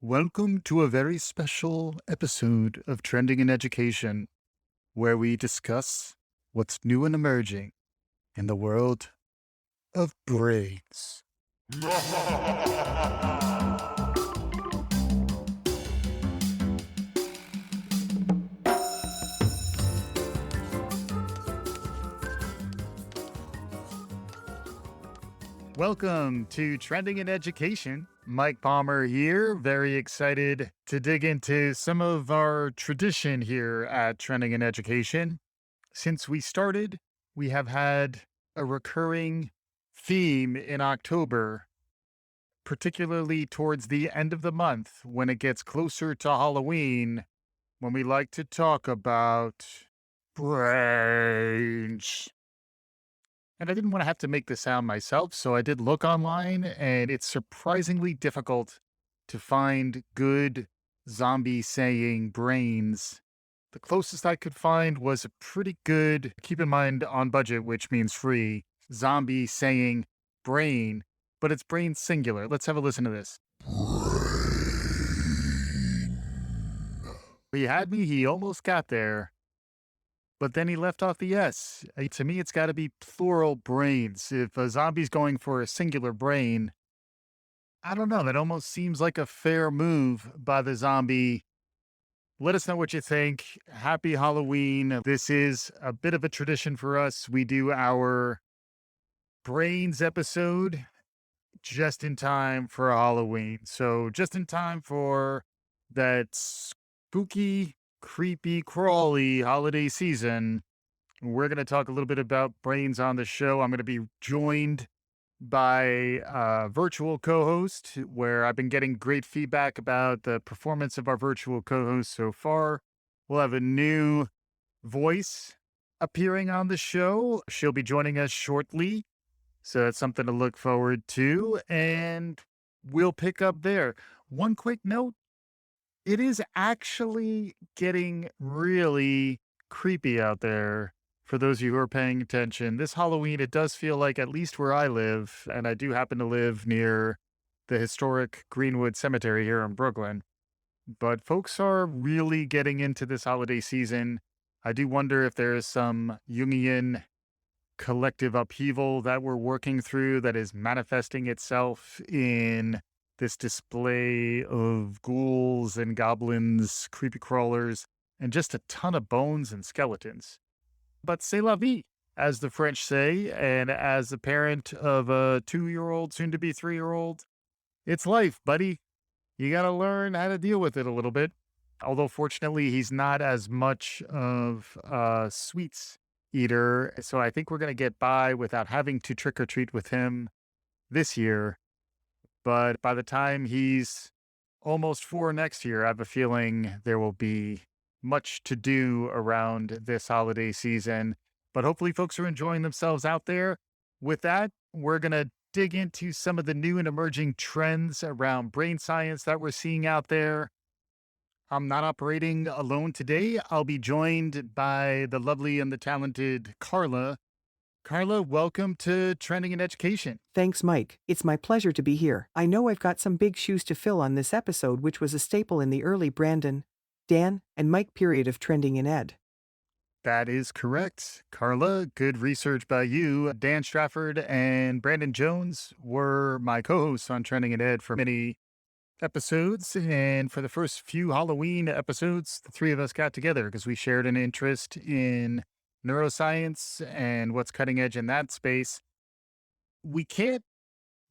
Welcome to a very special episode of Trending in Education, where we discuss what's new and emerging in the world of brains. Welcome to Trending in Education. Mike Palmer here, very excited to dig into some of our tradition here at Trending in Education. Since we started, we have had a recurring theme in October, particularly towards the end of the month when it gets closer to Halloween, when we like to talk about brains. And I didn't want to have to make the sound myself, so I did look online, and it's surprisingly difficult to find good zombie saying brains. The closest I could find was a pretty good, keep in mind on budget, which means free, zombie saying brain, but it's brain singular. Let's have a listen to this. He had me, he almost got there. But then he left off the S. To me, it's got to be plural brains. If a zombie's going for a singular brain, I don't know. That almost seems like a fair move by the zombie. Let us know what you think. Happy Halloween. This is a bit of a tradition for us. We do our brains episode just in time for Halloween. So, just in time for that spooky, creepy, crawly holiday season. We're going to talk a little bit about brains on the show. I'm going to be joined by a virtual co-host where I've been getting great feedback about the performance of our virtual co-host so far. We'll have a new voice appearing on the show. She'll be joining us shortly. So that's something to look forward to. And we'll pick up there. One quick note. It is actually getting really creepy out there for those of you who are paying attention. This Halloween, it does feel like, at least where I live, and I do happen to live near the historic Greenwood Cemetery here in Brooklyn, but folks are really getting into this holiday season. I do wonder if there is some Jungian collective upheaval that we're working through that is manifesting itself in this display of ghouls and goblins, creepy crawlers, and just a ton of bones and skeletons. But c'est la vie, as the French say, and as a parent of a 2-year-old, soon to be 3-year-old, it's life, buddy. You got to learn how to deal with it a little bit. Although, fortunately, he's not as much of a sweets eater, so I think we're going to get by without having to trick or treat with him this year. But by the time he's almost 4 next year, I have a feeling there will be much to do around this holiday season. But hopefully folks are enjoying themselves out there. With that, we're going to dig into some of the new and emerging trends around brain science that we're seeing out there. I'm not operating alone today. I'll be joined by the lovely and the talented Carla. Carla, welcome to Trending in Education. Thanks, Mike. It's my pleasure to be here. I know I've got some big shoes to fill on this episode, which was a staple in the early Brandon, Dan, and Mike period of Trending in Ed. That is correct. Carla, good research by you. Dan Strafford and Brandon Jones were my co-hosts on Trending in Ed for many episodes. And for the first few Halloween episodes, the three of us got together because we shared an interest in neuroscience and what's cutting edge in that space. We can't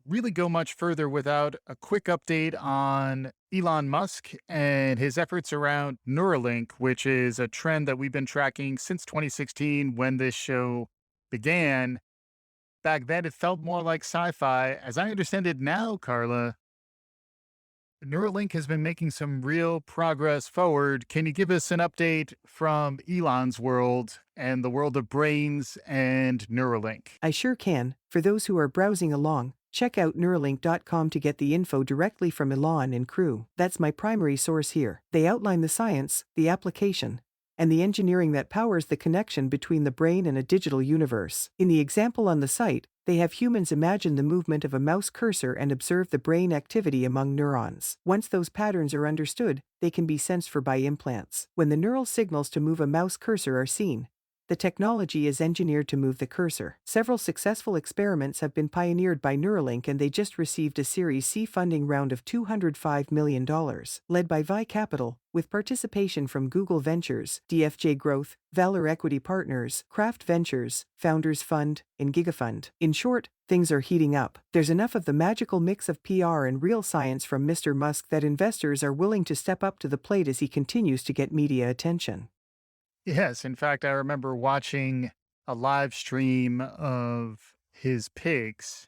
really go much further without a quick update on Elon Musk and his efforts around Neuralink, which is a trend that we've been tracking since 2016 when this show began. Back then, it felt more like sci-fi. As I understand it now, Carla, Neuralink has been making some real progress forward. Can you give us an update from Elon's world and the world of brains and Neuralink? I sure can. For those who are browsing along, check out Neuralink.com to get the info directly from Elon and crew. That's my primary source here. They outline the science, the application, and the engineering that powers the connection between the brain and a digital universe. In the example on the site, they have humans imagine the movement of a mouse cursor and observe the brain activity among neurons. Once those patterns are understood, they can be sensed for by implants. When the neural signals to move a mouse cursor are seen, the technology is engineered to move the cursor. Several successful experiments have been pioneered by Neuralink, and they just received a Series C funding round of $205 million, led by Vi Capital, with participation from Google Ventures, DFJ Growth, Valor Equity Partners, Kraft Ventures, Founders Fund, and GigaFund. In short, things are heating up. There's enough of the magical mix of PR and real science from Mr. Musk that investors are willing to step up to the plate as he continues to get media attention. Yes, in fact, I remember watching a live stream of his pigs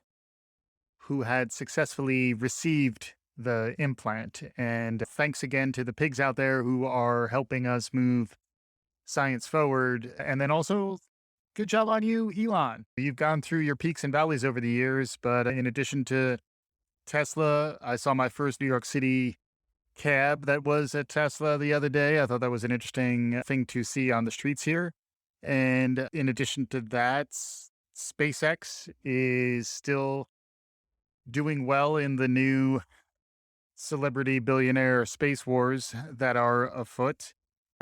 who had successfully received the implant. And thanks again to the pigs out there who are helping us move science forward. And then also, good job on you, Elon. You've gone through your peaks and valleys over the years, but in addition to Tesla, I saw my first New York City cab that was a Tesla the other day. I thought that was an interesting thing to see on the streets here. And in addition to that, SpaceX is still doing well in the new celebrity billionaire space wars that are afoot.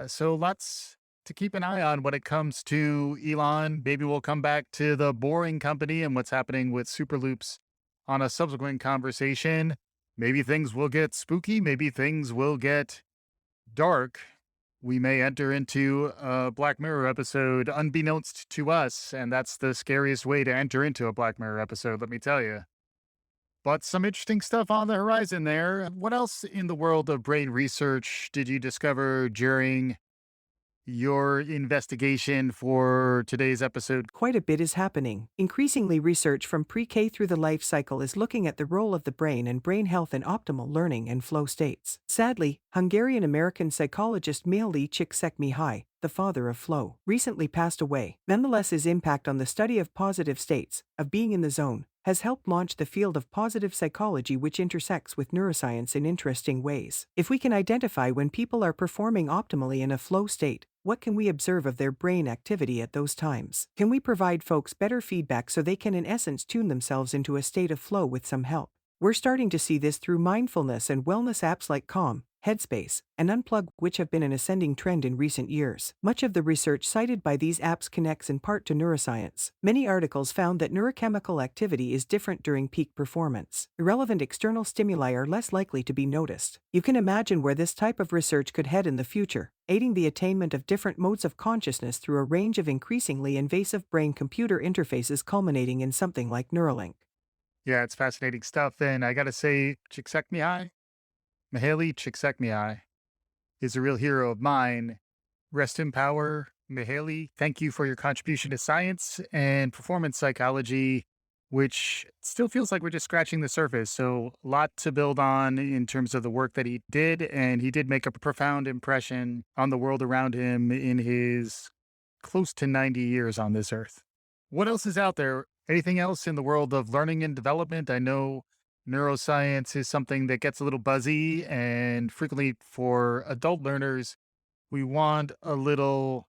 So lots to keep an eye on when it comes to Elon. Maybe we'll come back to the boring company and what's happening with Superloops on a subsequent conversation. Maybe things will get spooky. Maybe things will get dark. We may enter into a Black Mirror episode unbeknownst to us. And that's the scariest way to enter into a Black Mirror episode, let me tell you. But some interesting stuff on the horizon there. What else in the world of brain research did you discover during your investigation for today's episode? Quite a bit is happening. Increasingly, research from pre-K through the life cycle is looking at the role of the brain and brain health in optimal learning and flow states. Sadly, Hungarian-American psychologist Mihaly Csikszentmihalyi, the father of flow, recently passed away. Nonetheless, his impact on the study of positive states, of being in the zone, has helped launch the field of positive psychology, which intersects with neuroscience in interesting ways. If we can identify when people are performing optimally in a flow state, what can we observe of their brain activity at those times? Can we provide folks better feedback so they can in essence tune themselves into a state of flow with some help? We're starting to see this through mindfulness and wellness apps like Calm, Headspace, and Unplug, which have been an ascending trend in recent years. Much of the research cited by these apps connects in part to neuroscience. Many articles found that neurochemical activity is different during peak performance. Irrelevant external stimuli are less likely to be noticed. You can imagine where this type of research could head in the future, aiding the attainment of different modes of consciousness through a range of increasingly invasive brain-computer interfaces, culminating in something like Neuralink. Yeah, it's fascinating stuff. And I got to say, Mihaly Csikszentmihalyi is a real hero of mine. Rest in power, Mihaly. Thank you for your contribution to science and performance psychology, which still feels like we're just scratching the surface. So, a lot to build on in terms of the work that he did. And he did make a profound impression on the world around him in his close to 90 years on this earth. What else is out there? Anything else in the world of learning and development? I know neuroscience is something that gets a little buzzy, and frequently for adult learners, we want a little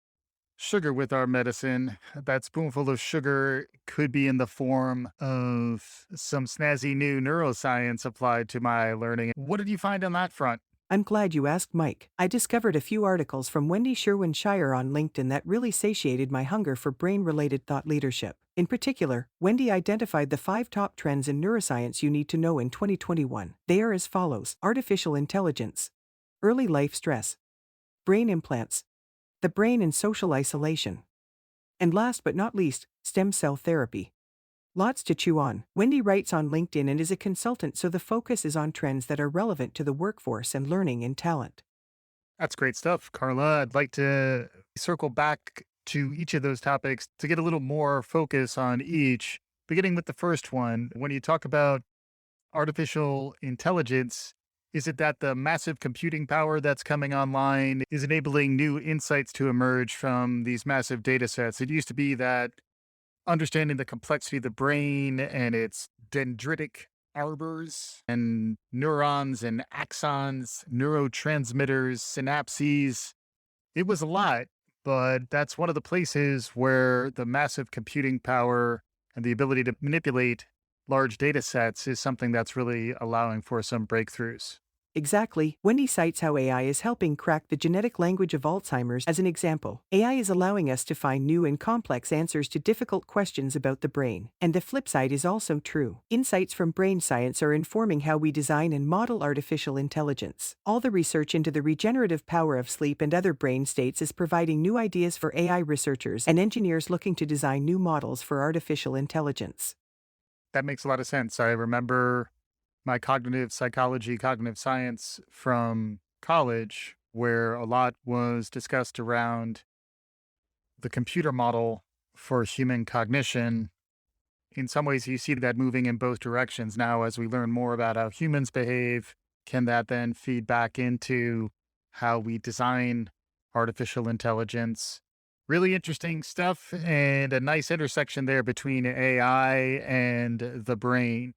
sugar with our medicine. That spoonful of sugar could be in the form of some snazzy new neuroscience applied to my learning. What did you find on that front? I'm glad you asked, Mike. I discovered a few articles from Wendy Sherwin-Shire on LinkedIn that really satiated my hunger for brain-related thought leadership. In particular, Wendy identified the 5 top trends in neuroscience you need to know in 2021. They are as follows: artificial intelligence, early life stress, brain implants, the brain and social isolation, and last but not least, stem cell therapy. Lots to chew on. Wendy writes on LinkedIn and is a consultant, so the focus is on trends that are relevant to the workforce and learning and talent. That's great stuff, Carla. I'd like to circle back to each of those topics to get a little more focus on each, beginning with the first one. When you talk about artificial intelligence, is it that the massive computing power that's coming online is enabling new insights to emerge from these massive data sets? It used to be that understanding the complexity of the brain and its dendritic arbors and neurons and axons, neurotransmitters, synapses, It was a lot, but that's one of the places where the massive computing power and the ability to manipulate large data sets is something that's really allowing for some breakthroughs. Exactly. Wendy cites how AI is helping crack the genetic language of Alzheimer's as an example. AI is allowing us to find new and complex answers to difficult questions about the brain. And the flip side is also true. Insights from brain science are informing how we design and model artificial intelligence. All the research into the regenerative power of sleep and other brain states is providing new ideas for AI researchers and engineers looking to design new models for artificial intelligence. That makes a lot of sense. I remember my cognitive psychology, cognitive science from college, where a lot was discussed around the computer model for human cognition. In some ways, you see that moving in both directions now as we learn more about how humans behave. Can that then feed back into how we design artificial intelligence? Really interesting stuff and a nice intersection there between AI and the brain.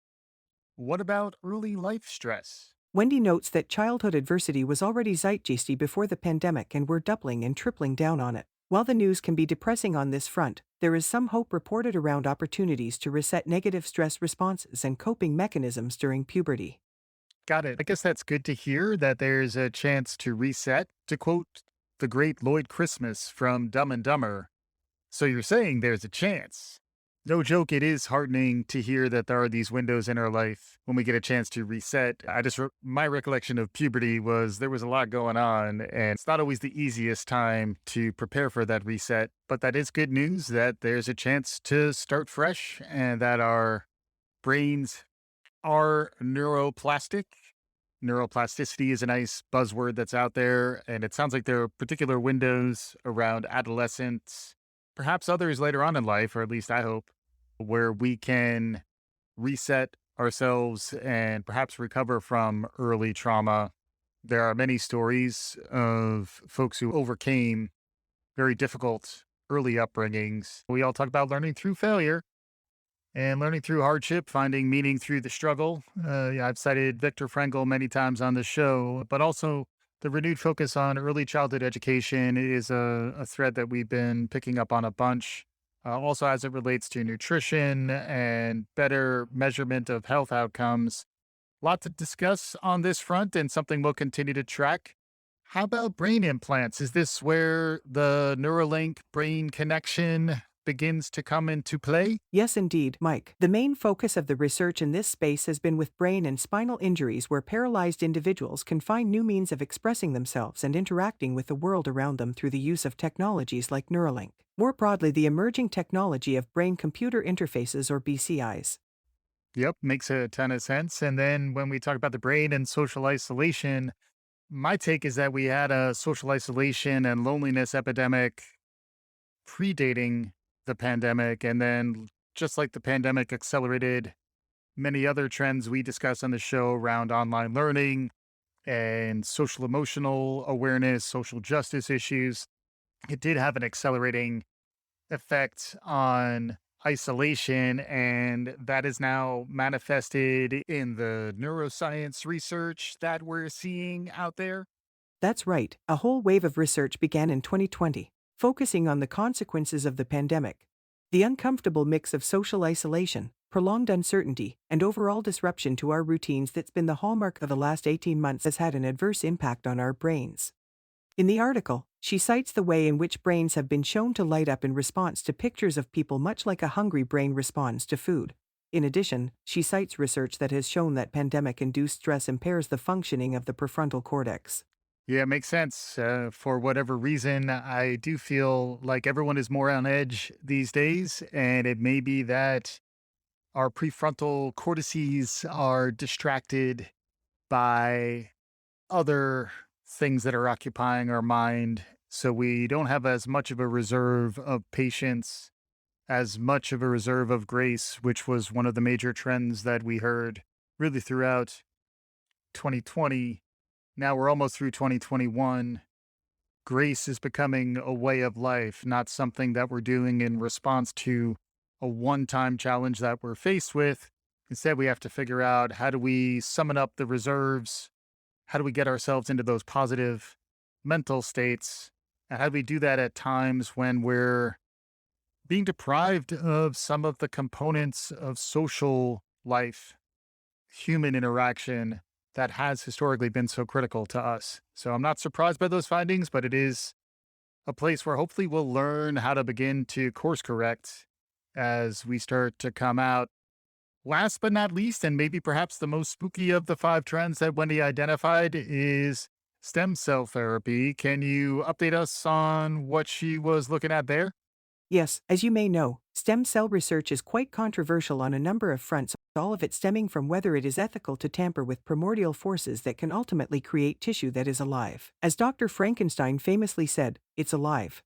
What about early life stress? Wendy notes that childhood adversity was already zeitgeisty before the pandemic and we're doubling and tripling down on it. While the news can be depressing on this front, there is some hope reported around opportunities to reset negative stress responses and coping mechanisms during puberty. Got it. I guess that's good to hear that there's a chance to reset. To quote the great Lloyd Christmas from Dumb and Dumber, so you're saying there's a chance. No joke, it is heartening to hear that there are these windows in our life when we get a chance to reset. My recollection of puberty was there was a lot going on, and it's not always the easiest time to prepare for that reset. But that is good news that there's a chance to start fresh and that our brains are neuroplastic. Neuroplasticity is a nice buzzword that's out there, and it sounds like there are particular windows around adolescence, perhaps others later on in life, or at least I hope, where we can reset ourselves and perhaps recover from early trauma. There are many stories of folks who overcame very difficult early upbringings. We all talk about learning through failure and learning through hardship, finding meaning through the struggle. Yeah, I've cited Viktor Frankl many times on the show, but also the renewed focus on early childhood education is a thread that we've been picking up on a bunch. Also, as it relates to nutrition and better measurement of health outcomes. Lot to discuss on this front and something we'll continue to track. How about brain implants? Is this where the Neuralink brain connection begins to come into play? Yes, indeed, Mike. The main focus of the research in this space has been with brain and spinal injuries where paralyzed individuals can find new means of expressing themselves and interacting with the world around them through the use of technologies like Neuralink. More broadly, the emerging technology of brain-computer interfaces or BCIs. Yep, makes a ton of sense. And then when we talk about the brain and social isolation, my take is that we had a social isolation and loneliness epidemic predating the pandemic. And then, just like the pandemic accelerated many other trends we discuss on the show around online learning and social emotional awareness, social justice issues, it did have an accelerating effect on isolation. And that is now manifested in the neuroscience research that we're seeing out there. That's right, a whole wave of research began in 2020, focusing on the consequences of the pandemic. The uncomfortable mix of social isolation, prolonged uncertainty, and overall disruption to our routines that's been the hallmark of the last 18 months has had an adverse impact on our brains. In the article, she cites the way in which brains have been shown to light up in response to pictures of people much like a hungry brain responds to food. In addition, she cites research that has shown that pandemic-induced stress impairs the functioning of the prefrontal cortex. Yeah, it makes sense. For whatever reason, I do feel like everyone is more on edge these days. And it may be that our prefrontal cortices are distracted by other things that are occupying our mind. So we don't have as much of a reserve of patience, as much of a reserve of grace, which was one of the major trends that we heard really throughout 2020. Now we're almost through 2021. Grace is becoming a way of life, not something that we're doing in response to a one time challenge that we're faced with. Instead, we have to figure out how do we summon up the reserves? How do we get ourselves into those positive mental states And how do we do that at times when we're being deprived of some of the components of social life, human interaction that has historically been so critical to us? So I'm not surprised by those findings, but it is a place where hopefully we'll learn how to begin to course correct as we start to come out. Last but not least, and maybe perhaps the most spooky of the five trends that Wendy identified, is stem cell therapy. Can you update us on what she was looking at there? Yes, as you may know, stem cell research is quite controversial on a number of fronts, all of it stemming from whether it is ethical to tamper with primordial forces that can ultimately create tissue that is alive. As Dr. Frankenstein famously said, it's alive.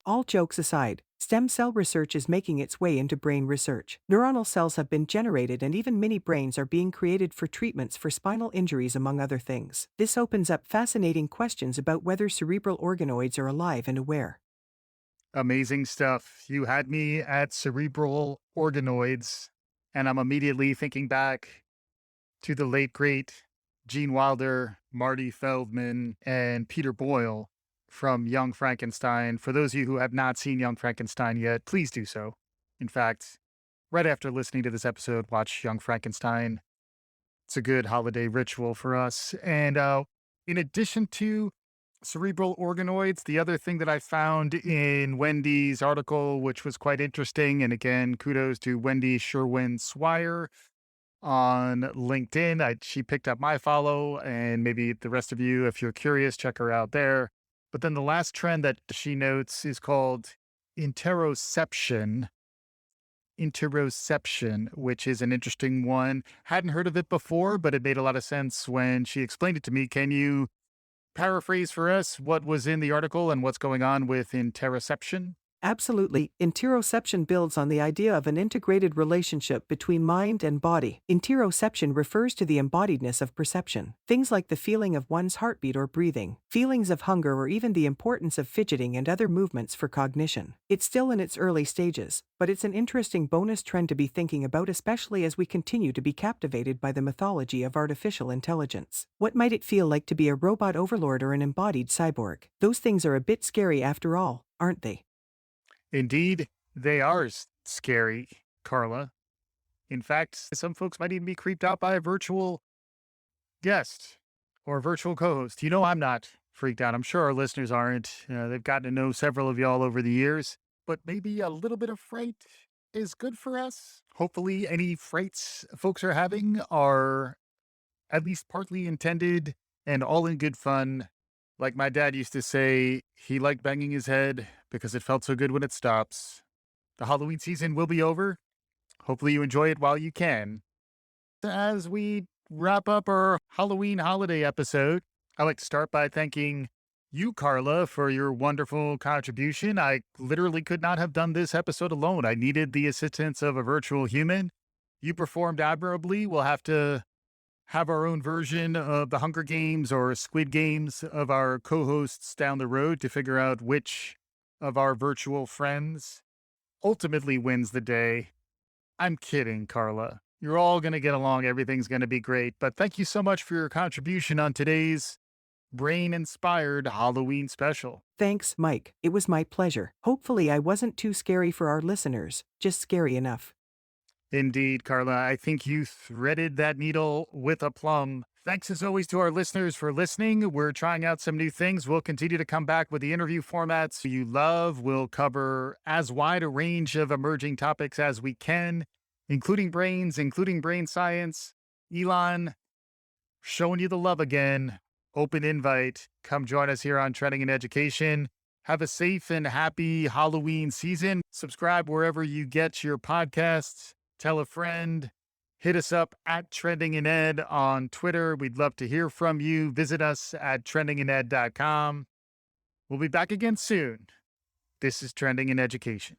All jokes aside, stem cell research is making its way into brain research. Neuronal cells have been generated and even mini brains are being created for treatments for spinal injuries, among other things. This opens up fascinating questions about whether cerebral organoids are alive and aware. Amazing stuff. You had me at cerebral organoids, and I'm immediately thinking back to the late, great Gene Wilder, Marty Feldman, and Peter Boyle from Young Frankenstein. For those of you who have not seen Young Frankenstein yet, please do so. In fact, right after listening to this episode, watch Young Frankenstein. It's a good holiday ritual for us. And in addition to cerebral organoids, the other thing that I found in Wendy's article, which was quite interesting, and again, kudos to Wendy Sherwin Swire on LinkedIn. She picked up my follow, and maybe the rest of you, if you're curious, check her out there. But then the last trend that she notes is called interoception. Interoception, which is an interesting one. Hadn't heard of it before, but it made a lot of sense when she explained it to me. Can you paraphrase for us what was in the article and what's going on with interoception? Absolutely, interoception builds on the idea of an integrated relationship between mind and body. Interoception refers to the embodiedness of perception. Things like the feeling of one's heartbeat or breathing, feelings of hunger, or even the importance of fidgeting and other movements for cognition. It's still in its early stages, but it's an interesting bonus trend to be thinking about, especially as we continue to be captivated by the mythology of artificial intelligence. What might it feel like to be a robot overlord or an embodied cyborg? Those things are a bit scary after all, aren't they? Indeed, they are scary, Carla. In fact, some folks might even be creeped out by a virtual guest or a virtual co host. You know, I'm not freaked out. I'm sure our listeners aren't. They've gotten to know several of y'all over the years, but maybe a little bit of fright is good for us. Hopefully, any frights folks are having are at least partly intended and all in good fun. Like my dad used to say, he liked banging his head because it felt so good when it stops. The Halloween season will be over. Hopefully, you enjoy it while you can. As we wrap up our Halloween holiday episode, I'd like to start by thanking you, Carla, for your wonderful contribution. I literally could not have done this episode alone. I needed the assistance of a virtual human. You performed admirably. We'll have to have our own version of the Hunger Games or Squid Games of our co hosts down the road to figure out which of our virtual friends ultimately wins the day. I'm kidding, Carla. You're all going to get along. Everything's going to be great. But thank you so much for your contribution on today's brain inspired Halloween special. Thanks, Mike. It was my pleasure. Hopefully, I wasn't too scary for our listeners, just scary enough. Indeed, Carla. I think you threaded that needle with aplomb. Thanks as always to our listeners for listening. We're trying out some new things. We'll continue to come back with the interview formats you love. We'll cover as wide a range of emerging topics as we can, including brains, including brain science. Elon, showing you the love again. Open invite. Come join us here on Trending in Education. Have a safe and happy Halloween season. Subscribe wherever you get your podcasts. Tell a friend. Hit us up at Trending in Ed on Twitter. We'd love to hear from you. Visit us at trendingined.com. We'll be back again soon. This is Trending in Education.